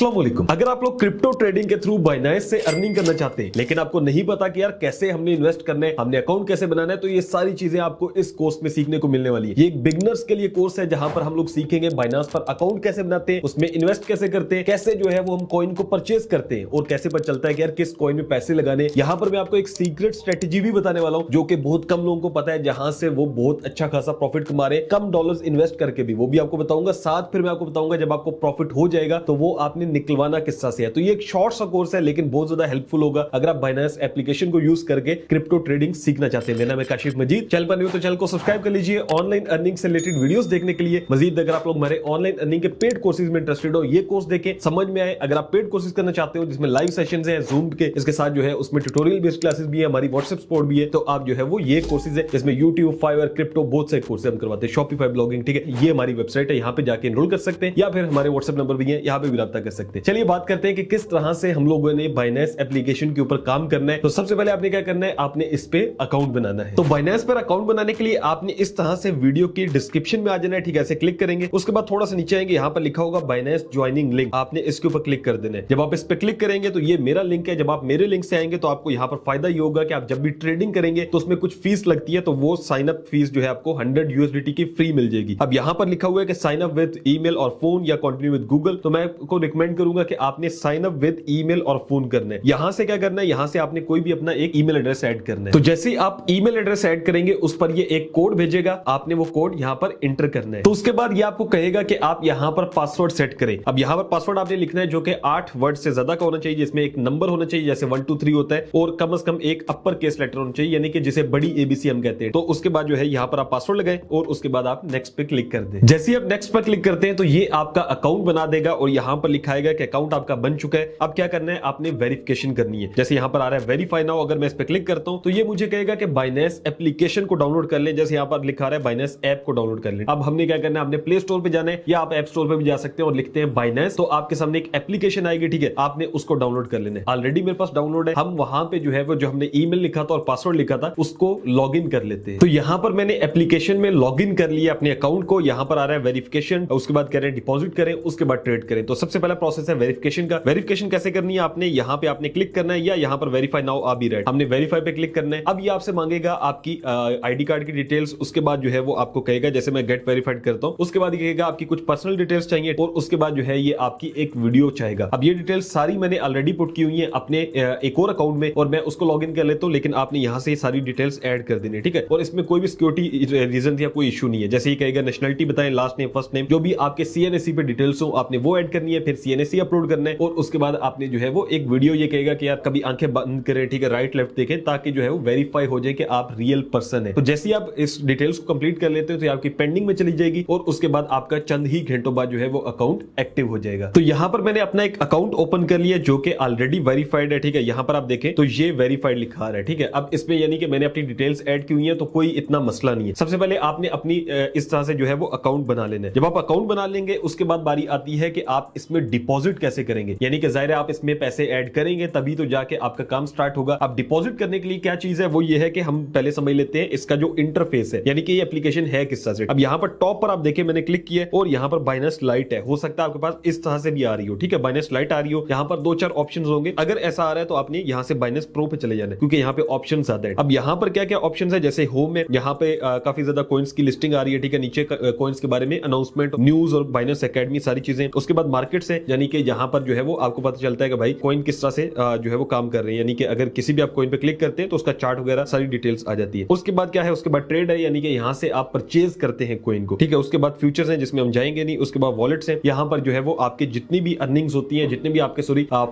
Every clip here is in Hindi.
अस्सलाम वालेकुम। अगर आप लोग क्रिप्टो ट्रेडिंग के थ्रू बाइनेंस से अर्निंग करना चाहते हैं लेकिन आपको नहीं पता कि यार कैसे हमने इन्वेस्ट करना है, हमने अकाउंट कैसे बनाना है, तो ये सारी चीजें आपको इस कोर्स में सीखने को मिलने वाली है। ये एक बिगनर्स के लिए कोर्स है जहां पर हम लोग सीखेंगे बाइनेंस पर अकाउंट कैसे बनाते हैं, उसमें इन्वेस्ट कैसे करते हैं, कैसे जो है वो हम कॉइन को परचेज करते हैं और कैसे पता चलता है कि यार किस कॉइन में पैसे लगाने। यहां पर मैं आपको एक सीक्रेट स्ट्रेटेजी भी बताने वाला हूं जो कि बहुत कम लोगों को पता है, जहां से वो बहुत अच्छा खासा प्रॉफिट कमा रहे हैं कम डॉलर्स इन्वेस्ट करके भी। वो भी आपको बताऊंगा, साथ फिर मैं आपको बताऊंगा जब आपको प्रॉफिट हो जाएगा तो वो आपने निकलवाना किस्सा से है। तो ये एक शॉर्ट सा कोर्स है लेकिन बहुत ज्यादा हेल्पफुल होगा अगर आप बाइनेंस एप्लीकेशन को यूज करके क्रिप्टो ट्रेडिंग सीखना चाहते हैं। मेरा नाम है काशिफ मजीद। चैनल पर न्यू तो चैनल को सब्सक्राइब कर लीजिए। ऑनलाइन अर्निंग से रिलेटेड वीडियोस देखने के लिए मजीद अगर आप लोग हमारे ऑनलाइन अर्निंग के पेड कोर्सेज में इंटरेस्टेड हो, ये कोर्स देखें, समझ में आए। अगर आप पेड कोर्सेज करना चाहते हो जिसमें लाइव सेशंस हैं जूम के, इसके साथ जो है उसमें ट्यूटोरियल बेस्ड क्लासेस भी है, हमारी व्हाट्सएप सपोर्ट भी है, तो आप जो है वो ये कोर्सेज है जिसमें यूट्यूब, फाइवर, क्रिप्टो बहुत से कोर्सेज हम करवाते हैं, शॉपिफाई ब्लॉगिंग, ठीक है। ये हमारी वेबसाइट है, यहाँ पे जाके एनरोल कर सकते हैं या फिर हमारे व्हाट्सएप नंबर भी है, यहाँ पे भी राब्ता कर सकते हैं। चलिए बात करते हैं कि किस तरह से हम लोगों ने बाइनेंस एप्लीकेशन के ऊपर काम करना है। तो सबसे पहले आपने क्या करना है, आपने इस पे अकाउंट बनाना है। तो बाइनेंस पर अकाउंट बनाने के लिए आपने इस तरह से वीडियो की डिस्क्रिप्शन में आ जाना है, ठीक है। ऐसे क्लिक करेंगे, उसके बाद थोड़ा सा नीचे आएंगे, यहाँ पर लिखा होगा बाइनेंस ज्वाइनिंग लिंक, आपने इसके ऊपर क्लिक कर देना है। जब आप इस पे क्लिक करेंगे तो ये मेरा लिंक है। जब आप मेरे लिंक से आएंगे तो आपको यहाँ पर फायदा ये होगा कि आप जब भी ट्रेडिंग करेंगे तो उसमें कुछ फीस लगती है, तो वो साइन अप फीस जो है आपको 100 USDT की फ्री मिल जाएगी। अब यहाँ पर लिखा हुआ है कि साइन अप विद ईमेल और फोन या कंटिन्यू विद गूगल, तो मैं आपको रिकमेंड करूंगा कि आपने साइन अप विद ईमेल और फोन करना है। यहां से क्या करना है, यहां से आपने कोई भी अपना एक ईमेल एड्रेस ऐड करना है। तो जैसे ही आप ईमेल एड्रेस ऐड करेंगे उस पर ये एक कोड भेजेगा, आपने वो कोड यहां पर एंटर करना है। तो उसके बाद ये आपको कहेगा कि आप यहां पर पासवर्ड सेट करें। अब यहां पर पासवर्ड आपने लिखना है जो कि 8 वर्ड से ज्यादा का होना चाहिए, जिसमें एक नंबर होना चाहिए जैसे 1 2 3 होता है, और कम से कम एक अपर केस लेटर होना चाहिए, यानी कि जिसे बड़ी ABC हम कहते हैं। तो उसके बाद जो है यहां पर आप पासवर्ड लगाएं और उसके बाद आप नेक्स्ट पे क्लिक कर दें। जैसे ही आप नेक्स्ट पर क्लिक करते हैं तो ये आपका अकाउंट बना देगा और यहां पर लिखाएगा कि अकाउंट आपका बन चुका है। अब क्या करना है, आपने वेरिफिकेशन करनी है। जैसे यहां पर आ रहा है वेरीफाई नाउ, अगर मैं इस पे क्लिक करता हूं तो ये मुझे कहेगा कि बाइनेंस एप्लीकेशन को डाउनलोड कर ले। जैसे यहां पर लिखा रहा है बाइनेंस ऐप को डाउनलोड कर ले। अब हमने क्या करना है, आपने प्ले स्टोर पे जाना है या आप ऐप स्टोर पे भी जा सकते हैं और लिखते हैं बाइनेंस, तो आपके सामने एक एप्लीकेशन आएगी, ठीक है। आपने उसको डाउनलोड कर लेना है। ऑलरेडी मेरे पास डाउनलोड है। हम वहां पे जो है वो जो हमने ईमेल लिखा था और पासवर्ड लिखा था उसको लॉग इन कर लेते हैं। तो यहां पर मैंने एप्लीकेशन में लॉग इन कर लिया अपने अकाउंट को। यहां पर आ रहा है वेरिफिकेशन, उसके बाद कह रहे हैं डिपॉजिट करें, उसके बाद ट्रेड करें। तो सबसे पहला प्रोसेस है वेरिफिकेशन का। वेरिफिकेशन कैसे करनी है, आपने यहां पे आपने क्लिक करना है या यहां पर वेरीफाई नाउ आ भी रहा है, हमने वेरीफाई पे क्लिक करना है। अब ये आपसे मांगेगा आपकी आईडी कार्ड की डिटेल्स, उसके बाद जो है वो आपको कहेगा, जैसे मैं गेट वेरीफाइड करता हूं, उसके बाद ये कहेगा आपकी कुछ पर्सनल डिटेल्स चाहिए और उसके बाद जो है ये आपकी एक वीडियो चाहेगा। अब ये डिटेल्स सारी मैंने ऑलरेडी पुट की हुई है अपने एक और अकाउंट में और मैं उसको लॉग इन कर लेता हूं, लेकिन आपने यहां से सारी डिटेल्स ऐड कर देनी है, ठीक है। और इसमें कोई भी सिक्योरिटी रीजन या कोई इशू नहीं है। जैसे ही कहेगा नेशनलिटी बताएं, लास्ट नेम, फर्स्ट नेम, जो भी आपके CNSE पे डिटेल्स हो आपने वो ऐड करनी है, फिर CNSE अपलोड करना है और उसके बाद आपने जो है वो एक वीडियो, ये कहेगा कि यार कभी आंखें बंद करें, ठीक है, राइट लेफ्ट देखें, ताकि जो है वो वेरीफाई हो जाए कि आप रियल पर्सन है। तो जैसे ही आप इस डिटेल्स को कंप्लीट कर लेते हो तो आपकी पेंडिंग में चली जाएगी और उसके बाद आपका चंद ही घंटों बाद जो है वो अकाउंट एक्टिव हो जाएगा। तो यहां पर मैंने अपना एक अकाउंट ओपन कर लिया जो कि ऑलरेडी वेरीफाइड है, ठीक है। यहां पर आप देखें तो ये वेरीफाइड लिखा रहा है, ठीक है। अब इसमें यानी कि मैंने अपनी डिटेल्स ऐड की हुई है तो कोई इतना मसला नहीं है। सबसे पहले आपने अपनी इस तरह से जो है वो अकाउंट बना लेना है। जब आप अकाउंट बना लेंगे उसके बाद बारी आती है कि आप इसमें डिपॉजिट कैसे करेंगे, यानी कि जाहिर है आप इसमें पैसे ऐड करेंगे तभी तो जाके आपका काम स्टार्ट होगा। अब डिपॉजिट करने के लिए क्या चीज है, वो ये है कि हम पहले समझ लेते हैं इसका जो इंटरफेस है, यानी कि ये एप्लीकेशन है किस तरह से। अब यहाँ पर टॉप पर आप देखें मैंने क्लिक किया और यहाँ पर बाइनेंस लाइट है, हो सकता है आपके पास इस तरह से भी आ रही हो, ठीक है, बाइनेंस लाइट आ रही हो। यहाँ पर 2-4 ऑप्शंस होंगे, अगर ऐसा आ रहा है तो आपने यहाँ से बाइनेंस प्रो पे चले जाना है क्योंकि यहाँ पे ऑप्शन ज्यादा है। अब यहाँ पर क्या क्या ऑप्शन है, जैसे होम में यहाँ पे काफी ज्यादा कॉइन्स की लिस्टिंग आ रही है, ठीक है। नीचे कॉइन्स के बारे में अनाउंसमेंट, न्यूज और बाइनेंस एकेडमी सारी चीजें। उसके बाद मार्केट से, यानी कि यहाँ पर जो है वो आपको पता चलता है कि भाई कॉइन किस तरह से जो है वो काम कर रहे हैं, यानी कि अगर किसी भी आप कॉइन पे क्लिक करते हैं तो उसका चार्ट वगैरह सारी डिटेल्स आ जाती है। उसके बाद क्या है, उसके बाद ट्रेड है, यानी कि यहाँ से आप परचेज करते हैं कॉइन को, ठीक है। उसके बाद फ्यूचर्स हैं जिसमें हम जाएंगे नहीं। उसके बाद वॉलेट्स हैं, यहाँ पर जो है वो आपके जितनी भी अर्निंग्स होती है, जितने भी आपके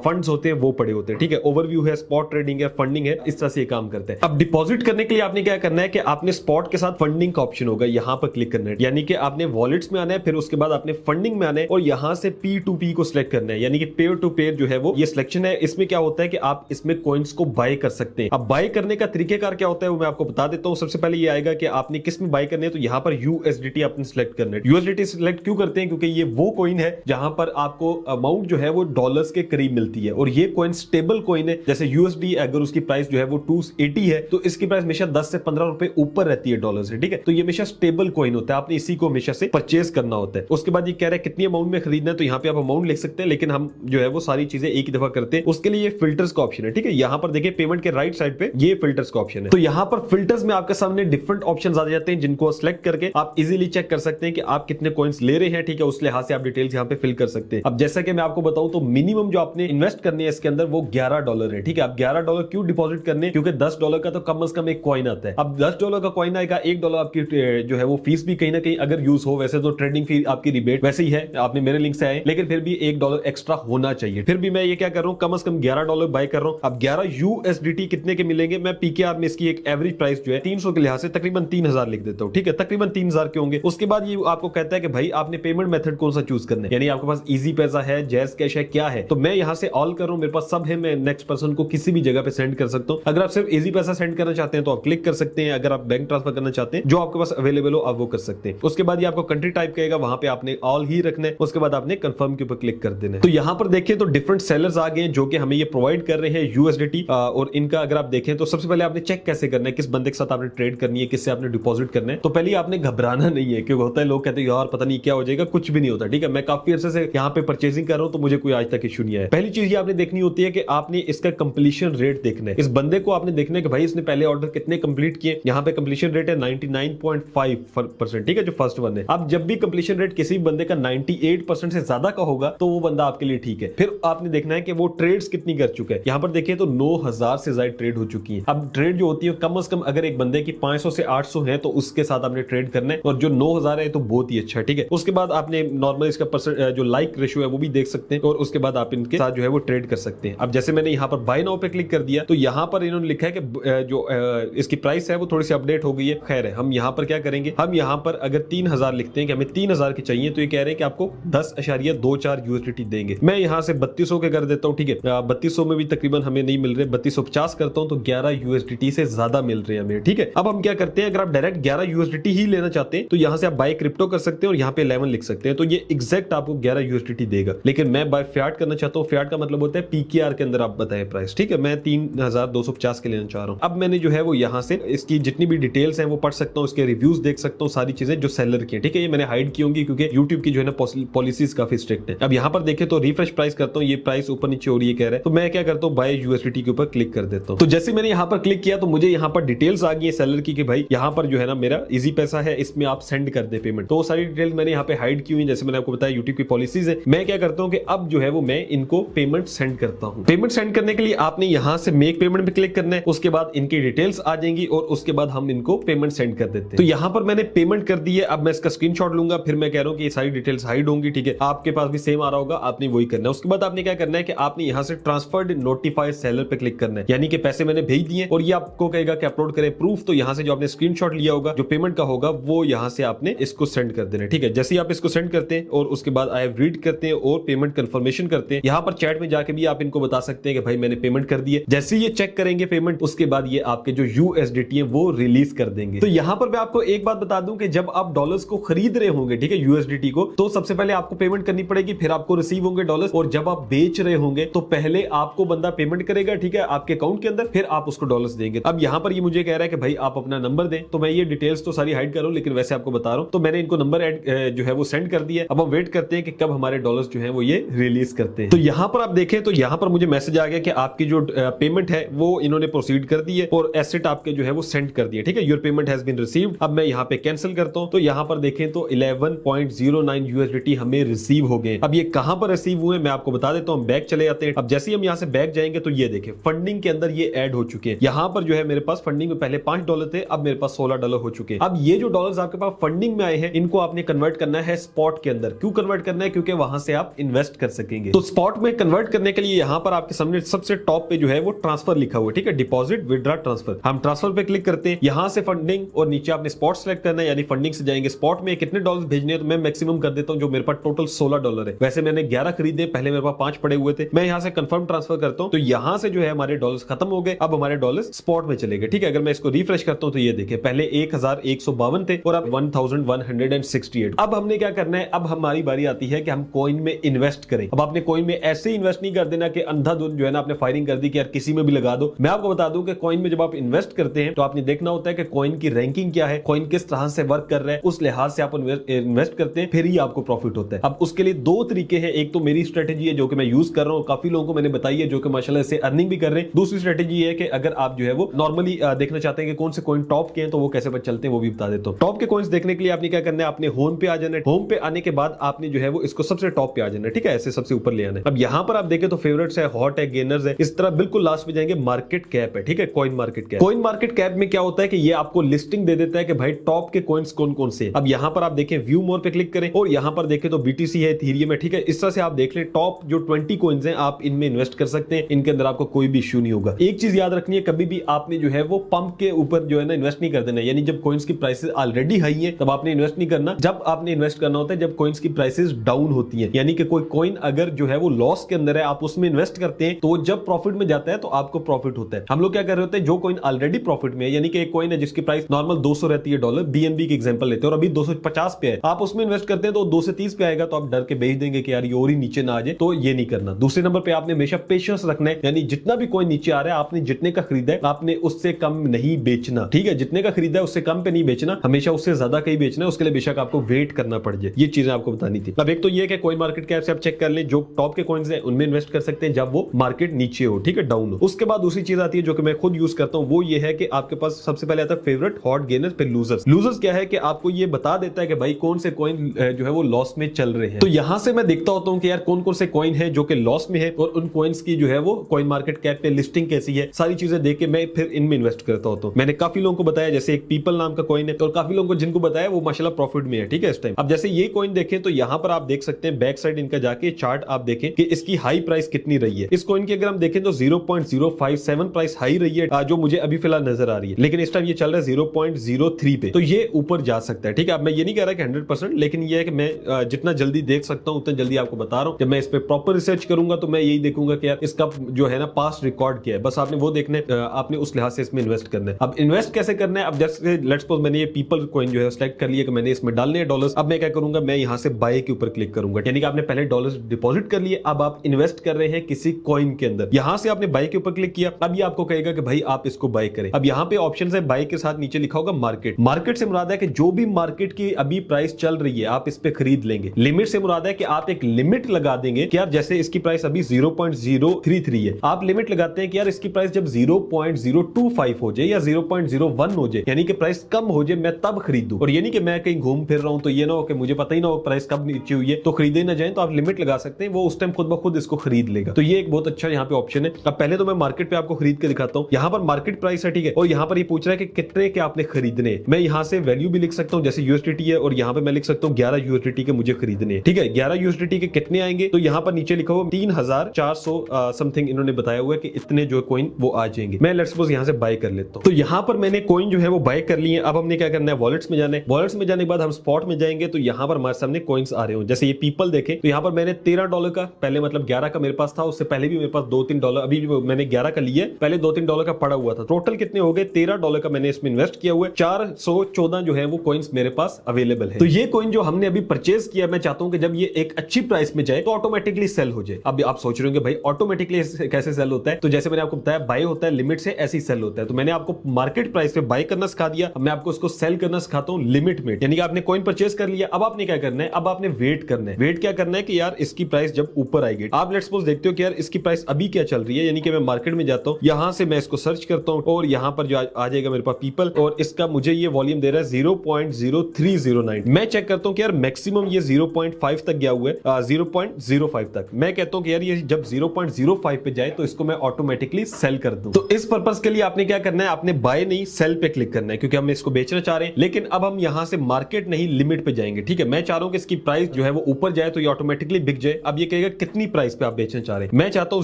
फंड्स होते हैं वो पड़े होते हैं, ठीक है। ओवरव्यू है, स्पॉट ट्रेडिंग है, फंडिंग है, इस तरह से काम करते हैं। अब डिपॉजिट करने के लिए आपने क्या करना है कि आपने स्पॉट के साथ फंडिंग का ऑप्शन होगा, यहाँ पर क्लिक करना है, यानी कि आपने वॉलेट्स में आना है, फिर उसके बाद आपने फंडिंग में आना है और यहाँ से P2P को सिलेक्ट करना है, यानी कि पेयर टू पेयर जो है वो ये सिलेक्शन है। इसमें क्या होता है कि आप इसमें कॉइन्स को बाय कर सकते हैं। अब बाय करने का तरीकेकार क्या होता है वो मैं आपको बता देता हूं। सबसे पहले ये आएगा कि आपने किस में बाय करने है, तो यहाँ पर USDT आपने सिलेक्ट करना है। USDT सिलेक्ट क्यों करते हैं, क्योंकि ये वो कॉइन है जहां पर आपको अमाउंट जो है वो डॉलर्स के करीब मिलती है और ये कॉइन स्टेबल कॉइन है। जैसे USD अगर उसकी प्राइस जो है वो 280 है तो इसकी प्राइस हमेशा 10 से 15 रुपए ऊपर रहती है डॉलर से, ठीक है। तो ये हमेशा स्टेबल कॉइन होता है, आपने इसी को हमेशा से परचेज करना होता है। उसके बाद ये कह रहा है कितनी अमाउंट में खरीदना है, तो यहाँ पे आप अमाउंट लिख सकते हैं, लेकिन हम जो है वो सारी चीजें एक ही दफा करते हैं। उसके लिए ये फिल्टर्स का ऑप्शन है, ठीक है। यहां पर देखिए पेमेंट के राइट साइड पे ये फिल्टर्स का ऑप्शन है। तो यहां पर फिल्टर्स में आपके सामने डिफरेंट ऑप्शंस आ जाते हैं, जिनको सिलेक्ट करके आप इजीली चेक कर सकते हैं कि आप कितने कॉइन्स ले रहे हैं, ठीक है। उस लिहाज से आप डिटेल्स यहां पे फिल कर सकते हैं। अब जैसा कि मैं आपको बताऊं तो मिनिमम जो आपने इन्वेस्ट करनी है इसके अंदर वो $11 है, ठीक है। अब $11 क्यों डिपॉजिट करने, क्योंकि $10 का तो कम से कम एक कॉइन आता है। अब $10 का कॉइन आएगा, $1 आपकी जो है वो फीस भी कहीं ना कहीं अगर यूज हो, वैसे तो ट्रेडिंग फी आपकी रिबेट वैसे ही है, आपने मेरे लिंक से आए, लेकिन फिर भी $1 एक्स्ट्रा होना चाहिए। फिर भी मैं ये क्या कर रहा हूं, कम से कम $11 बाय कर रहा हूं। अब 11 USDT कितने के मिलेंगे, मैं पीकेआर में इसकी एक एवरेज प्राइस जो है 300 के लिहाज से तकरीबन 3000 लिख देता हूं, ठीक है। तकरीबन 3000 के होंगे। उसके बाद ये आपको कहता है कि भाई आपने पेमेंट मेथड कौन सा चूज करना है, यानी आपके पास इजी पैसा है, जैज कैश है, क्या है। तो मैं यहां से ऑल कर रहा हूं, मेरे पास सब है, मैं नेक्स्ट पर्सन को किसी भी जगह पे सेंड कर सकता हूं। अगर आप सिर्फ इजी पैसा सेंड करना चाहते हैं तो आप क्लिक कर सकते हैं। अगर आप बैंक ट्रांसफर करना चाहते हैं, जो आपके पास अवेलेबल हो आप वो कर सकते हैं। उसके बाद ये आपको कंट्री टाइप कहेगा, वहां पे आपने ऑल ही रखना है। उसके बाद आपने कंफर्म के ऊपर क्लिक कर देना है। तो यहां पर देखें तो डिफरेंट सेलर्स आ गए हैं जो कि हमें ये प्रोवाइड कर रहे हैं USDT, और इनका अगर आप देखें तो सबसे पहले आपने चेक कैसे करना है, किस बंदे के साथ आपने ट्रेड करनी है, किससे आपने डिपॉजिट करना है। तो पहले आपने घबराना नहीं है, क्योंकि होता है लोग कहते हैं यार पता नहीं क्या हो जाएगा, कुछ भी नहीं होता, ठीक है। मैं काफी अरसे से यहाँ पे परचेजिंग कर रहा हूं तो मुझे कोई आज तक इशू नहीं आया। पहली चीज ये आपने देखनी होती है कि आपने इसका कंप्लीशन रेट देखना है। इस बंदे को आपने देखना है कि भाई इसने पहले ऑर्डर कितने कंप्लीट किए। यहाँ पे कंप्लीशन रेट है 99.5%, ठीक है, जो फर्स्ट वन है। अब जब भी कंप्लीशन रेट किसी बंदे का 98% से ज्यादा का होगा तो वो बंदा आपके लिए ठीक है। फिर आपने देखना है कि वो ट्रेड्स कितनी कर चुका है। यहाँ पर देखिए तो 9000 से ज्यादा ट्रेड हो चुकी है। अब ट्रेड जो होती है कम से कम अगर एक बंदे की 500 से 800 है तो उसके साथ आपने ट्रेड करना है, और जो 9000 है तो बहुत ही अच्छा, ठीक है। उसके बाद आपने नॉर्मल इसका जो लाइक रेशियो है वो भी देख सकते हैं, और उसके बाद आप इनके साथ जो है वो ट्रेड कर सकते हैं। अब जैसे मैंने यहाँ पर बाय नाउ पे क्लिक कर दिया तो यहाँ पर इन्होंने लिखा है कि जो इसकी प्राइस है वो थोड़ी सी अपडेट हो गई है। खैर है, हम यहाँ पर क्या करेंगे, हम यहाँ पर अगर 3000 लिखते हैं कि हमें 3000 की चाहिए, तो ये कह रहे हैं कि आपको 10.24 USDT देंगे। मैं यहाँ से 3200 के कर देता हूँ, ठीक है। 3200 में भी तकरीबन हमें नहीं मिल रहे, 3250 करता हूँ तो 11 USDT से ज्यादा मिल रहे हैं हमें, ठीक है। अब हम क्या करते हैं, अगर आप डायरेक्ट 11 USDT ही लेना चाहते हैं तो यहाँ से आप बाय क्रिप्टो कर सकते हैं और यहाँ पे 11 लिख सकते हैं, तो ये एग्जैक्ट आपको 11 USDT देगा। लेकिन मैं बाय फियाट करना चाहता हूँ, फियाट का मतलब होता है पीकेआर के अंदर आप बताएं प्राइस, ठीक है। मैं 3250 के लेना चाह रहा हूँ। अब मैंने जो है वो यहाँ से इसकी जितनी भी डिटेल्स हैं वो पढ़ सकता हूँ, उसके रिव्यूज देख सकता हूँ, सारी चीजें जो सेलर की है, ठीक है। ये मैंने हाइड की होंगी क्योंकि यूट्यूब की जो है ना पॉलिसीज काफी स्ट्रिक्ट है। अब यहाँ पर देखें तो रिफ्रेश प्राइस करता हूँ, ये प्राइस ऊपर नीचे हो रही है कह रहा है, तो मैं क्या करता हूँ बाय USDT के ऊपर क्लिक कर देता हूँ। तो जैसे मैंने यहाँ पर क्लिक किया तो मुझे यहाँ पर डिटेल्स आ गई है सेलर की कि भाई यहाँ पर जो है ना मेरा इजी पैसा है, इसमें आप सेंड कर दे पेमेंट। तो सारी डिटेल्स मैंने यहाँ पे हाइड की हुई, जैसे मैंने आपको बताया यूट्यूब की पॉलिसीज है। मैं क्या करता हूँ कि अब जो है वो मैं इनको पेमेंट सेंड करता हूँ। पेमेंट सेंड करने के लिए आपने यहाँ से मेक पेमेंट पे क्लिक करना है, उसके बाद इनकी डिटेल्स आ जाएंगी और उसके बाद हम इनको पेमेंट सेंड कर देते हैं। तो यहाँ पर मैंने पेमेंट कर दी है। अब मैं इसका स्क्रीनशॉट लूंगा, फिर मैं कह रहा हूँ कि ये सारी डिटेल्स हाइड होंगी, ठीक है। आपके पास भी सेम आ रहा होगा, आपने वही करना है। उसके बाद आपने क्या करना है कि आपने यहाँ से ट्रांसफर्ड नोटिफाइड सेलर पे क्लिक करना है, यानी कि पैसे मैंने भेज दिए और ये आपको कहेगा कि अपलोड करें प्रूफ। तो यहाँ से जो आपने स्क्रीनशॉट लिया होगा जो पेमेंट का होगा वो यहाँ से आपने इसको सेंड कर देना है, ठीक है। जैसे ही आप इसको सेंड करते हैं और उसके बाद आई हैव रीड करते हैं और पेमेंट कंफर्मेशन करते हैं, यहाँ पर चैट में जाके भी आप इनको बता सकते हैं कि भाई मैंने पेमेंट कर दी है। जैसे ये चेक करेंगे पेमेंट, उसके बाद ये आपके जो USDT है वो रिलीज कर देंगे। तो यहाँ पर मैं आपको एक बात बता दूं कि जब आप डॉलर्स को खरीद रहे होंगे, ठीक है, USDT को, तो सबसे पहले आपको पेमेंट करनी पड़ेगी, फिर आपको रिसीव होंगे डॉलर्स। और जब आप बेच रहे होंगे तो पहले आपको बंदा पेमेंट करेगा, ठीक है, आपके अकाउंट के अंदर, फिर आप उसको डॉलर्स देंगे। अब यहाँ पर ये मुझे कह रहा है कि भाई आप अपना नंबर दें, तो मैं ये डिटेल्स तो सारी हाइड करूं, लेकिन वैसे आपको बता रहा हूं। तो मैंने इनको नंबर जो है वो सेंड कर दिया। अब हम वेट करते हैं कि कब हमारे डॉलर्स जो है वो ये रिलीज करते हैं। तो यहाँ पर आप देखें तो यहाँ पर मुझे मैसेज आ गया कि आपकी जो पेमेंट है वो इन्होंने प्रोसीड कर दी है और एसेट आपके जो है वो सेंड कर दिए, ठीक है। Your payment has been received. अब मैं यहाँ पे कैंसिल करता हूँ तो यहाँ पर देखें तो 11.09 USDT हमें रिसीव हो गए। अब ये कहां पर रिसीव हुए मैं आपको बता देता हूँ। बैक चले जाते हैं। अब जैसे ही हम यहाँ से बैक जाएंगे तो ये देखें फंडिंग के अंदर ये ऐड हो चुके हैं। यहाँ पर जो है मेरे पास फंडिंग में पहले $5 थे, अब मेरे पास $16 हो चुके हैं। अब ये जो डॉलर्स आपके पास फंडिंग में आए हैं इनको आपने कन्वर्ट करना है स्पॉट के अंदर। क्यों कन्वर्ट करना है? क्योंकि वहां से आप इन्वेस्ट कर सकेंगे। तो स्पॉट में कन्वर्ट करने के लिए यहाँ पर आपके सामने सबसे टॉप पे जो है वो ट्रांसफर लिखा हुआ है, ठीक है, डिपॉजिट विड्रॉ ट्रांसफर। हम ट्रांसफर पे क्लिक करते हैं, यहां से फंडिंग और नीचे आपने स्पॉट सेलेक्ट करना है, यानी फंडिंग से जाएंगे स्पॉट में कितने डॉलर भेजने हैं। तो मैं मैक्सिमम कर देता हूं जो मेरे पास टोटल $16 है। वैसे मैंने 11 खरीदे, पहले मेरे पास 5 पड़े हुए थे। मैं यहां से कंफर्म ट्रांसफर करता हूं तो यहां से जो है हमारे डॉलर्स खत्म हो गए। अब हमारे डॉलर्स स्पॉट में चले गए, ठीक है। अगर मैं इसको रिफ्रेश करता हूं तो ये देखिए पहले 1152 थे और अब 1168। अब हमने क्या करना है, अब हमारी बारी आती है कि हम कॉइन में इन्वेस्ट करें। अब आपने कॉइन में ऐसे ही इन्वेस्ट नहीं कर देना कि अंधाधुंध जो है ना आपने फायरिंग कर दी कि यार किसी में भी लगा दो। मैं आपको बता दूं कि कॉइन में जब आप इन्वेस्ट करते हैं तो आपने देखना होता है कि कॉइन की रैंकिंग क्या है, कॉइन किस तरह से वर्क कर रहा है, उस लिहाज से आप इन्वेस्ट करते हैं, फिर ही आपको प्रॉफिट होता है। अब उसके लिए 2 तरीके तरीके हैं। एक तो मेरी स्ट्रेटेजी है जो कि मैं यूज कर रहा हूं, काफी लोगों को मैंने बताई है जो कि माशाल्लाह से अर्निंग भी कर रहे हैं। दूसरी स्ट्रेटेजी है कि अगर आप जो है वो नॉर्मली देखना चाहते हैं कि कौन से कॉइन टॉप के हैं तो वो कैसे चलते हैं वो भी बता देता हूं। टॉप के कॉइन्स देखने के लिए आपने क्या करना है, आपने होम पे आ जाना है। होम पे आने के बाद आपने जो है वो इसको सबसे टॉप पे आ जाना है, ठीक है, ऐसे सबसे ऊपर ले आना है। अब यहां पर आप देखें तो फेवरेट्स है, हॉट है, गेनर्स है, इस तरह बिल्कुल लास्ट में जाएंगे मार्केट कैप है, ठीक है, coin market cap. Coin market cap में क्या होता है कि ये आपको लिस्टिंग दे देता है कि भाई टॉप के कॉइन्स कौन कौन से। अब यहां पर आप देखें व्यू मोर पे क्लिक करें और यहां पर देखें तो बीटीसी है, इथेरियम है, ठीक है, इस तरह से आप देख लें टॉप जो 20 कॉइन्स हैं आप इनमें इन्वेस्ट कर सकते हैं। इनके अंदर आपको कोई भी इश्यू नहीं होगा। एक चीज याद रखनी है, कभी भी आपने जो है वो पंप के ऊपर जो है ना इन्वेस्ट नहीं कर देना, यानी जब कॉइन्स की प्राइसेस ऑलरेडी हाई है तब आपने इन्वेस्ट नहीं करना। जब आपने इन्वेस्ट करना होता है जब कॉइन्स की प्राइसेस डाउन होती है, यानी कि कोई कॉइन अगर जो है वो लॉस के अंदर है आप उसमें इन्वेस्ट करते हैं तो जब प्रॉफिट में जाता है तो आपको प्रॉफिट होता है। हम लोग क्या कर रहे होते हैं, जो कॉइन ऑलरेडी प्रॉफिट में है, यानी कि एक कॉइन है जिसकी प्राइस नॉर्मल 200 रहती है डॉलर, बीएनबी की एग्जांपल लेते हैं और अभी 250 पे है, आप उसमें इन्वेस्ट करते हैं तो 2 से 30 पे आएगा तो आप डर के बेच देंगे कि यार ये और ही नीचे ना आ जाए, तो ये नहीं करना। दूसरे नंबर पे आपने हमेशा पेशेंस रखना है, यानी जितना भी कॉइन नीचे आ रहा है आपने जितने का खरीदा है आपने उससे कम नहीं बेचना, ठीक है, जितने का खरीदा है उससे कम पे नहीं बेचना, हमेशा उससे ज्यादा का ही बेचना है। उसके लिए बेशक आपको वेट करना पड़ जाए, ये चीजें आपको बतानी थी। अब एक तो ये कि कॉइन मार्केट कैप से आप चेक कर ले जो टॉप के कॉइन्स हैं उनमें इन्वेस्ट कर सकते हैं जब वो मार्केट नीचे हो, ठीक है, डाउन हो। उसके बाद दूसरी चीज आती है जो कि मैं खुद यूज करता हूं, वो ये है कि आपके पास सबसे पहले आता है फेवरेट, हॉट, गेनर, फिर लूजर्स। लूजर्स क्या है कि आपको ये बता देता है कि भाई कौन से कॉइन जो है वो लॉस में चल रहे हैं। तो यहां से मैं देखता होता हूं कि यार कौन कौन से कॉइन है जो कि लॉस में है और उन कॉइन्स की जो है वो कॉइन मार्केट कैप पे लिस्टिंग कैसी है, सारी चीजें देख के मैं फिर इनमें इन्वेस्ट करता होता हूं। मैंने काफी लोगों को बताया, जैसे एक पीपल नाम का कॉइन है और काफी लोगों को जिनको बताया वो माशाल्लाह प्रॉफिट में है, ठीक है, इस टाइम। अब जैसे ये कॉइन देखें तो यहां पर आप देख सकते हैं बैक साइड इनका जाके चार्ट आप देखें कि इसकी हाई प्राइस कितनी रही है। इस कॉइन की अगर हम देखें तो 0.057 प्राइस हाई रही है जो मुझे अभी फिलहाल नजर आ रही है, लेकिन इस टाइम ये चल रहा है 0.03 पे, तो ये ऊपर जा सकता है, ठीक है। अब मैं ये नहीं कह रहा कि 100%, लेकिन ये है कि मैं जितना जल्दी देख सकता हूं उतना जल्दी आपको बता रहा हूं। जब मैं इस पे प्रॉपर रिसर्च करूंगा तो मैं यही देखूंगा कि यार इसका जो है ना पास्ट रिकॉर्ड क्या है, बस आपने वो देखना है, आपने उस लिहाज से इसमें इन्वेस्ट करना है। अब इन्वेस्ट कैसे करना है, अब जैसे लेट्स सपोज मैंने ये पीपल कॉइन जो है सिलेक्ट कर लिया कि मैंने इसमें डालने हैं डॉलर्स। अब मैं क्या करूंगा, मैं यहां से बाय के ऊपर क्लिक करूंगा, यानी कि आपने पहले डॉलर्स डिपॉजिट कर लिए, अब आप इन्वेस्ट कर रहे हैं किसी कॉइन के अंदर। यहां से आपने बाय के ऊपर क्लिक किया, अब ये आपको कहेगा कि भाई आप इसको बाय करें। अब यहां पे ऑप्शंस है, बाय के साथ नीचे लिखा होगा मार्केट। मार्केट से मुराद है कि जो भी मार्केट की अभी प्राइस चल रही है आप इस पे खरीद लेंगे। लिमिट से मुराद है कि आप एक लिमिट लगा देंगे कि यार जैसे इसकी प्राइस अभी 0.033 है, आप लिमिट लगाते हैं कि यार इसकी प्राइस जब 0.025 हो जाए या 0.01 हो जाए, यानी कि प्राइस कम हो जाए, मैं तब खरीदूं। और ये नहीं कि मैं कहीं घूम फिर रहा हूं तो ये ना हो कि मुझे पता ही ना हो प्राइस कब नीचे हुई है तो खरीदे ना जाए, तो आप लिमिट लगा सकते हैं, वो उस टाइम खुद ब खुद इसको खरीद लेगा। तो ये एक बहुत अच्छा यहाँ पे ऑप्शन है। अब पहले तो मैं मार्केट पे आपको खरीद के दिखाता हूँ। यहाँ पर मार्केट प्राइस है, ठीक है, और यहाँ पर ये पूछ रहा है कि कितने के आपने खरीदने। मैं यहाँ से वैल्यू भी लिख सकता हूँ, जैसे यूएसडीटी है, और यहाँ पे मैं लिख सकता हूँ 11 यूएसडीटी के मुझे खरीदने हैं, ठीक है। 11 यूएसडीटी के कितने आएंगे, तो यहाँ पर नीचे लिखा हुआ 3400 समथिंग इन्होंने बताया हुआ है कि इतने जो कॉइन वो आ जाएंगे। मैं लेट्स सपोज यहाँ से बाय कर लेता हूँ। तो यहाँ पर मैंने कॉइन जो है वो बाय कर लिए। अब हमने क्या करना है, वॉलेट्स में जाना है। वॉलेट्स में जाने के बाद हम स्पॉट में जाएंगे तो यहाँ पर हमारे सामने कॉइन्स आ रहे हो, जैसे ये पीपल देखे तो यहाँ पर मैंने $13 का, पहले मतलब 11 का मेरे पास था, उससे पहले भी मेरे पास $2-3, अभी मैंने 11 का लिया, पहले $2-3 का पड़ा हुआ था। टोटल कितने हो गए, $13 का मैंने इसमें इन्वेस्ट किया हुआ है। 414 जो है वो कॉइन्स मेरे पास अवेलेबल है। तो ये कॉइन जो हमने अभी परचेज किया, मैं चाहता हूं कि जब ये एक अच्छी प्राइस में जाए तो ऑटोमेटिकली सेल हो जाए। अब आप सोच रहे होंगे भाई ऑटोमेटिकली कैसे सेल होता है, तो जैसे मैंने आपको बताया बाय होता है लिमिट से, ऐसे ही सेल होता है। तो मैंने आपको मार्केट प्राइस पे बाय करना सिखा दिया, अब मैं आपको उसको सेल करना सिखाता हूं लिमिट में, यानी कि आपने कॉइन परचेज कर लिया, अब आपने क्या करना है, अब आपने वेट करना है। वेट क्या करना है कि यार इसकी प्राइस जब ऊपर आएगी, आप लेट्स सपोज देखते हो कि यार इसकी प्राइस अभी क्या चल रही है, यानी कि मैं मार्केट में जाता हूं, यहां से मैं इसको सर्च करता हूं और यहां पर जो आ जाएगा मेरे पास पीपल, और इसका मुझे ये वॉल्यूम दे रहा है 0.0309। मैं चेक करता हूं कि यार मैक्सिमम ये 0.5 तक गया हुआ है, 0.05 तक। मैं कहता हूं कि यार ये जब 0.05 पे जाए तो इसको मैं ऑटोमेटिकली सेल कर दूं। तो इस पर्पस के लिए आपने क्या करना है, आपने बाय नहीं सेल पे क्लिक करना है, क्योंकि हम इसको बेचना चाह रहे हैं। लेकिन अब हम यहां से मार्केट नहीं लिमिट पे जाएंगे, ठीक है। मैं चाह रहा हूं कि इसकी प्राइस जो है वो ऊपर जाए तो ये ऑटोमेटिकली बिक जाए। अब ये कहेगा कितनी प्राइस पे आप बेचना चाह रहे हैं, मैं चाहता हूं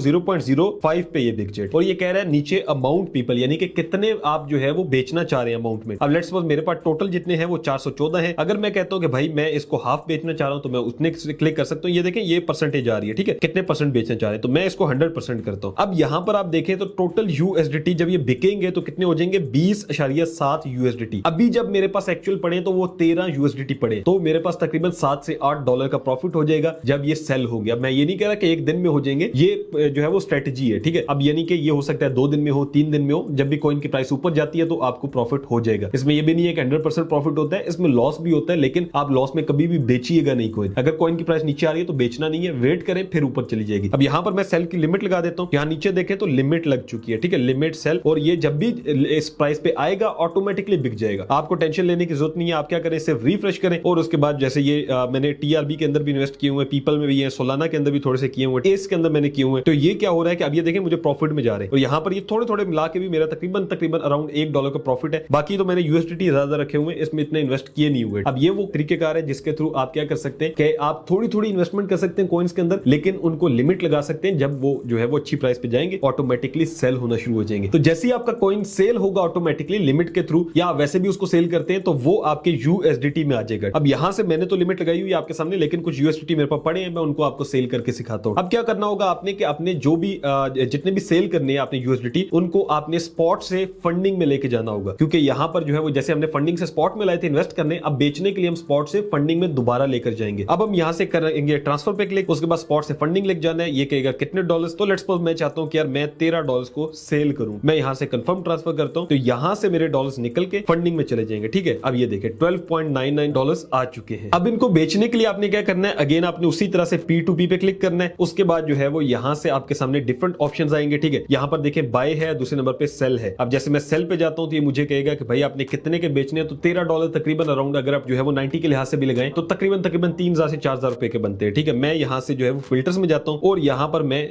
0.05 पे ये बिक जाए, और ये कह रहा है नीचे अमाउंट पीपल, यानी कि कितने आप जो है वो बेचना चाह रहे हैं अमाउंट में। अब लेट्स सपोज मेरे पास टोटल जितने हैं वो 414 है। अगर मैं कहता हूं कि भाई मैं इसको हाफ बेचना चाह रहा हूं तो मैं उतने क्लिक कर सकता हूं। ये देखें ये परसेंटेज आ रही है, ठीक है, कितने परसेंट बेचना चाह रहे हैं, तो मैं इसको 100% करता हूं। अब यहां पर आप देखें तो टोटल यूएसडीटी जब ये बिकेंगे तो कितने हो जाएंगे, 20.7 यूएसडीटी। अभी जब मेरे पास एक्चुअल पड़े तो वो 13 यूएसडीटी पड़े, तो मेरे पास तकरीबन 7 से 8 डॉलर का प्रॉफिट हो जाएगा जब ये सेल हो गया। मैं ये नहीं कह रहा कि एक दिन में हो जाएंगे, ये जो है वो स्ट्रेटेजी है, ठीक है। अब यानी कि ये हो सकता है 2 दिन में हो, 3 दिन में हो, जब भी कॉइन की प्राइस ऊपर जाती है तो आपको प्रॉफिट हो जाएगा। इसमें ये भी नहीं है कि 100% प्रॉफिट होता है, इसमें लॉस भी होता है, लेकिन आप लॉस में कभी भी बेचिएगा नहीं कॉइन। अगर कॉइन की प्राइस नीचे आ रही है तो बेचना नहीं है, वेट करें फिर ऊपर चली जाएगी। अब यहां पर मैं सेल की लिमिट लगा देता हूं, यहां नीचे देखें तो लिमिट लग चुकी है, ठीक है, लिमिट सेल, और ये जब भी इस प्राइस पे आएगा ऑटोमेटिकली बिक जाएगा, आपको टेंशन लेने की जरूरत नहीं है। आप क्या करें, सिर्फ रिफ्रेश करें और उसके बाद जैसे ये मैंने टीआरबी के अंदर भी इन्वेस्ट किए हुए, पीपल में भी है, सोलाना के अंदर भी थोड़े से किए हुए, टेस के अंदर मैंने किए हुए, तो ये क्या हो रहा है कि अब ये देखें मुझे प्रॉफिट में जा रहे हैं, और यहां पर ये थोड़े थोड़े मिला के भी मेरा तकरीबन अराउंड $1 का प्रॉफिट है। बाकी तो मैंने यूएसडीटी ज्यादा रखे हुए, इसमें इतने इन्वेस्ट किए नहीं हुए। अब ये वो तरीकेकार है जिसके थ्रू आप क्या कर सकते हैं कि आप थोड़ी थोड़ी इन्वेस्टमेंट कर सकते हैं कॉइन्स के अंदर, लेकिन उनको लिमिट लगा सकते हैं। जब वो जो है वो अच्छी प्राइस पे जाएंगे ऑटोमेटिकली सेल होना शुरू हो जाएंगे। तो जैसे ही आपका कॉइन सेल होगा ऑटोमेटिकली लिमिट के थ्रू, या वैसे भी उसको सेल करते हैं तो वो आपके यूएसडीटी में आ जाएगा। अब यहां से मैंने तो लिमिट लगाई हुई आपके सामने, लेकिन कुछ यूएसडीटी मेरे पास पड़े हैं, मैं उनको आपको सेल करके सिखाता हूं। अब क्या करना होगा आपने कि अपने जो भी जितने भी सेल करने हैं आपने यूएसडीटी, उनको आपने स्पॉट से फंडिंग में लेके जाना होगा, क्योंकि यहां पर जो है वो जैसे हमने फंडिंग से स्पॉट में लाए थे इन्वेस्ट करने, अब बेचने के लिए हम स्पॉट से फंडिंग में दोबारा लेकर जाएंगे। अब हम यहां से करेंगे ट्रांसफर पे क्लिक, उसके बाद स्पॉट से फंडिंग लेके जाना है, ये कहेगा कितने डॉलर्स, तो लेट्स सपोज मैं चाहता हूं कि यार मैं $13 को सेल करूं, मैं यहां से कंफर्म ट्रांसफर करता हूं, तो यहां से मेरे डॉलर्स निकल के फंडिंग में चले जाएंगे, ठीक है। अब ये देखें $12.99 आ चुके हैं। अब इनको बेचने के लिए आपने क्या करना है, अगेन आपने उसी तरह से P2P पे क्लिक करना है, उसके बाद जो है वो यहां से आपके सामने डिफरेंट ऑप्शंस आएंगे, ठीक है। यहां पर देखें बाय है, दूसरे नंबर पे सेल है। अब जैसे मैं सेल पे जाता हूं तो ये मुझे कहेगा कि भाई आपने कितने के बेचने हैं, तो $13 तकरीबन अराउंड, अगर आप जो है वो 90 के लिहाज से भी लगाएं तो तकरीबन 3000 से 4000 रुपए के बनते हैं, ठीक है। मैं यहां से जो है वो फिल्टर्स में जाता हूं और यहां पर मैं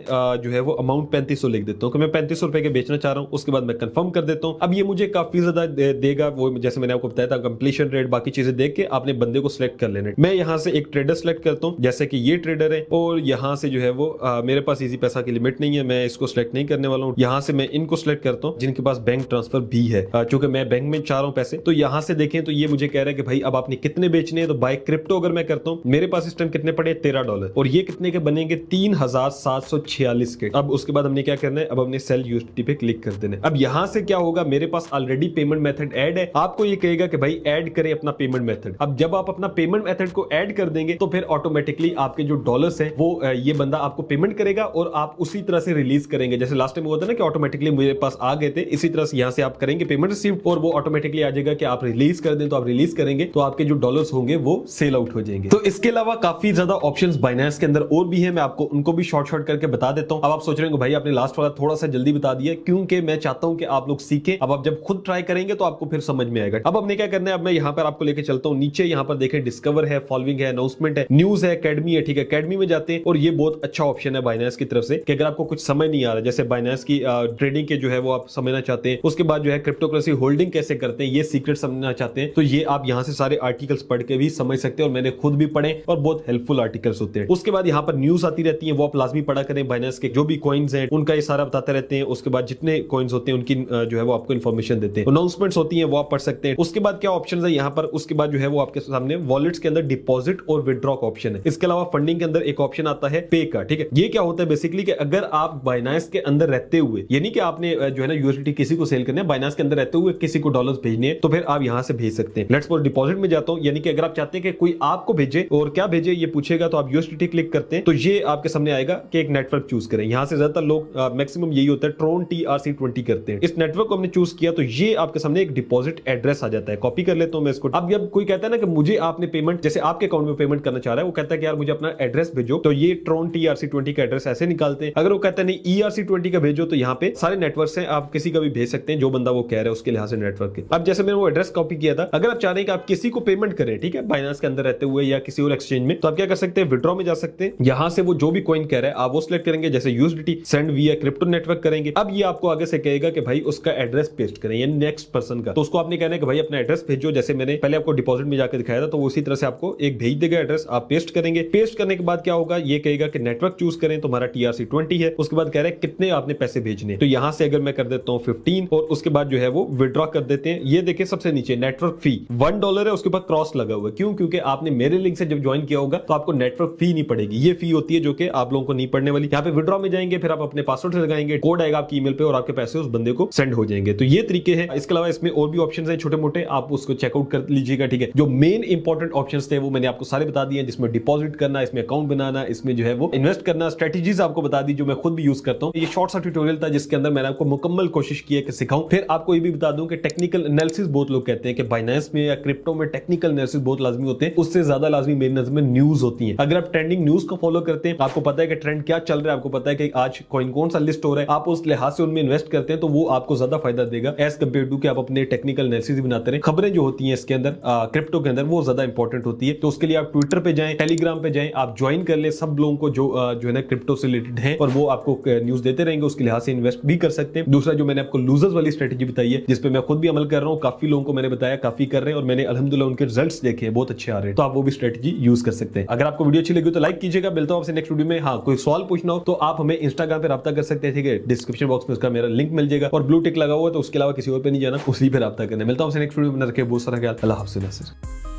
जो है वो अमाउंट 3500 लिख देता हूं कि मैं 3500 रुपए के बेचना चाह रहा हूं। उसके बाद मैं कंफर्म कर देता हूं। अब ये मुझे काफी ज्यादा देगा, वो जैसे मैंने आपको बताया था कंप्लीशन रेट, बाकी चीजें देख के आपने बंदे को सिलेक्ट कर लेना है। मैं यहां से एक ट्रेडर सिलेक्ट करता हूं, जैसे कि ये ट्रेडर है, और यहां से जो है वो मेरे पास इजी पैसा की लिमिट नहीं है, मैं इसको सिलेक्ट नहीं करने वाला हूं। यहां से मैं इनको सिलेक्ट करता हूं जिनके पास बैंक ट्रांसफर भी है, चूंकि मैं बैंक में चाह रहा हूं पैसे। तो यहां से देखें तो ये मुझे कह रहा है कि भाई अब आपने कितने बेचने हैं, तो बाय क्रिप्टो अगर मैं करता हूं, मेरे पास इस टाइम कितने पड़े, $13, और ये कितने के बनेंगे, 3746 के। अब उसके बाद हमने क्या करना है, अब हमने सेल यूएसडीटी पे क्लिक कर देना है। अब यहां से क्या होगा, मेरे पास ऑलरेडी पेमेंट मेथड ऐड है, आपको ये कहेगा कि भाई ऐड करें अपना पेमेंट मेथड। अब जब आप अपना पेमेंट मेथड को ऐड कर देंगे तो फिर ऑटोमेटिकली आपके जो डॉलर्स हैं वो ये बंदा आपको पेमेंट करेगा और आप उसी तरह से रिलीज करेंगे। जैसे लास्ट टाइम हुआ था ना कि ऑटोमेटिकली मेरे पास आ गए थे, इसी तरह से यहां से आप करेंगे पेमेंट रिसीव और वो ऑटोमेटिकली आ जाएगा कि आप रिलीज कर दें, तो आप रिलीज करेंगे तो आपके जो डॉलर्स होंगे वो सेल आउट हो जाएंगे। तो इसके अलावा काफी ज्यादा ऑप्शंस बाइनेंस के अंदर और भी है, मैं आपको उनको भी शॉर्ट करके बता देता हूं। अब आप सोच रहे हो भाई आपने लास्ट वाला थोड़ा सा जल्दी बता दिया, क्योंकि मैं चाहता हूं कि आप लोग सीखें। अब आप जब खुद ट्राई करेंगे तो आपको फिर समझ में आएगा। अब हमने क्या करना है, अब मैं यहां पर आपको लेके चलता हूं नीचे, यहां पर देखें डिस्कवर है, फॉलोइंग है, अनाउंसमेंट है, न्यूज है, एकेडमी है, ठीक है। एकेडमी में जाते हैं और ये बहुत अच्छा ऑप्शन है बाइनेंस की तरफ से कि अगर आपको कुछ समझ नहीं आ रहा, जैसे बाइनेंस की ट्रेडिंग के जो है वो आप समझना चाहते हैं, उसके बाद जो है क्रिप्टो करेंसी होल्डिंग कैसे करते हैं ये सीक्रेट समझना चाहते हैं, तो ये आप यहां से सारे आर्टिकल्स पढ़ के भी समझ सकते हैं, और मैंने खुद भी पढ़े और बहुत हेल्पफुल आर्टिकल्स होते हैं। उसके बाद यहां पर न्यूज आती रहती है, वो आप लाजमी पढ़ा करें। बाइनेंस के जो भी कॉइन्स हैं उनका ये सारा बताते रहते हैं। उसके बाद जितने कॉइन्स होते हैं उनकी जो है वो आपको इन्फॉर्मेशन देते हैं। अनाउंसमेंट्स होती हैं वो आप पढ़ सकते हैं। उसके बाद क्या ऑप्शन है यहाँ पर, उसके बाद जो है वो आपके सामने वॉलेट्स के अंदर डिपॉजिट और विड्रॉ का ऑप्शन है। इसके अलावा फंडिंग के अंदर एक ऑप्शन आता है पे का, ठीक है। ये क्या होता है बेसिकली कि अगर आप बाइनेंस के अंदर रहते हुए, यानी कि आपने जो है ना यूएसडीटी किसी को सेल करने है, बाइनेंस के अंदर रहते हुए किसी को डॉलर्स भेजने हैं, तो फिर आप यहां से भेज सकते हैं। लेट्स सपोज डिपॉजिट में जाता हूं, यानी कि अगर आप चाहते हैं कि कोई आपको भेजे और क्या भेजे ये पूछेगा, तो आप यूएसडीटी क्लिक करते हैं तो ये आपके सामने आएगा कि एक नेटवर्क चूज करें। यहां से ज्यादातर लोग मैक्सिमम यही होता है ट्रोन TRC20 करते हैं। इस नेटवर्क को हमने चूज किया तो ये आपके सामने एक डिपॉजिट एड्रेस आ जाता है। कॉपी कर लेता हूं मैं इसको। अब जब कोई कहता है ना कि मुझे आपने पेमेंट, जैसे आपके अकाउंट में पेमेंट करना चाह रहा है, वो कहता है कि यार मुझे अपना एड्रेस भेजो, तो ये ट्रोन TRC20 का एड्रेस ऐसे निकालते हैं। अगर वो कहता है नहीं ERC20 का भेजो, तो यहाँ पे सारे नेटवर्क हैं, आप किसी का भी भेज सकते हैं जो बंदा वो कह रहा है उसके लिहाज से नेटवर्क के। अब जैसे मैंने वो एड्रेस कॉपी किया था, अगर आप चाह रहे हैं कि आप किसी को पेमेंट करें, ठीक है, बाइनेंस के अंदर रहते हुए या किसी और एक्सचेंज में, तो आप क्या कर सकते हैं, विड्रॉ में जा सकते हैं। यहां से वो जो भी कॉइन कह रहा है आप वो सिलेक्ट करेंगे, जैसे यूएसडीटी सेंड विया क्रिप्टो नेटवर्क करेंगे। अब ये आपको आगे से कहेगा कि भाई उसका एड्रेस पेस्ट करें, यानी नेक्स्ट पर्सन का, तो उसको आपने कहना है कि भाई अपना एड्रेस भेजो। जैसे मैंने पहले आपको डिपॉजिट में जाकर दिखाया था, तो उसी तरह से आपको एक भेज देगा एड्रेस, आप पेस्ट करेंगे। पेस्ट करने के बाद क्या होगा, ये कहेगा कि नेटवर्क चूज करें, तो हमारा TRC20 है। उसके बाद कह रहा है कितने आपने पैसे भेजने, तो यहां से अगर मैं कर देता हूं 15, और उसके बाद जो है वो विड्रॉ कर देते हैं। ये देखिए सबसे नीचे नेटवर्क फी $1 है, उसके बाद क्रॉस लगा हुआ है। क्यों? क्योंकि आपने मेरे लिंक से जब ज्वाइन किया होगा तो आपको नेटवर्क फी नहीं पड़ेगी, ये फी होती है जो कि आप लोगों को नहीं पड़ने वाली। यहाँ पे विड्रॉ में जाएंगे, फिर आप अपने पासवर्ड से लगाएंगे, कोड आएगा आपकी ईमेल पे और आपके पैसे उस बंदे को सेंड हो जाएंगे। तो ये तरीके हैं। इसके अलावा इसमें और भी ऑप्शंस हैं छोटे मोटे, आप उसको चेकआउट कर लीजिएगा, ठीक है। जो मेन इंपॉर्टेंट ऑप्शंस थे वो मैंने आपको सारे बता दिए, जिसमें डिपॉजिट करना, इसमें अकाउंट बनाना, इसमें जो है वो इन्वेस्ट करना, स्ट्रेटेजीज आपको बता दी जो मैं खुद भी यूज करता हूं। ये शॉर्ट सा ट्यूटोरियल था जिसके अंदर मैंने आपको मुकम्मल कोशिश की है कि सिखाऊं। फिर आपको ये भी बता दूं कि टेक्निकल एनालिसिस बहुत लोग कहते हैं कि बाइनेंस में या क्रिप्टो में टेक्निकल एनालिसिस बहुत लाजमी होते हैं, उससे ज्यादा लाजमी मेरी नजर में न्यूज होती है। अगर आप ट्रेंडिंग न्यूज को फॉलो करते हैं, आपको पता है कि ट्रेंड क्या चल रहा है, आपको पता है कि आज कॉइन कौन सा लिस्ट हो रहा है, आप उस लिहाज से उनमें इन्वेस्ट करते हैं तो वो आपको ज्यादा फायदा देगा एज कम्पेयर टू कि आप अपने टेक्निकल एनालिसिस बनाते रहे। खबरें जो होती हैं इसके अंदर क्रिप्टो के अंदर वो ज्यादा इंपॉर्टेंट होती है। तो उसके लिए आप ट्विटर पे जाएं, टेलीग्राम पे जाएं, आप ज्वाइन कर ले सब लोगों को जो है ना क्रिप्टो से रिलेटेड है, और वो आपको न्यूज देते रहेंगे, उसके लिहाज से इन्वेस्ट भी कर सकते हैं। दूसरा जो मैंने आपको लूजर्स वाली स्ट्रेटेजी बताई है, जिसपे मैं खुद भी अमल कर रहा हूँ, काफी लोगों को मैंने बताया, काफी कर रहे हैं और मैंने अल्हम्दुलिल्लाह उनके रिजल्ट्स देखे बहुत अच्छे आ रहे हैं, तो आप वो भी स्ट्रेटेजी यूज कर सकते हैं। अगर आपको वीडियो अच्छी लगी तो लाइक कीजिएगा। मिलता हूं आपसे नेक्स्ट वीडियो में। हाँ, कोई सवाल पूछना हो तो आप हमें इंस्टाग्राम पे राब्ता कर सकते हैं, ठीक है, डिस्क्रिप्शन बॉक्स में उसका मेरा लिंक मिल जाएगा और ब्लू टिक लगा हुआ है तो उसके अलावा किसी और पे नहीं जाना, उसी पे राब्ता करना। मिलता हूं आपसे नेक्स्ट वीडियो में, रखे बहुत सारा ख्याल। अल्लाह हाफ़िज़।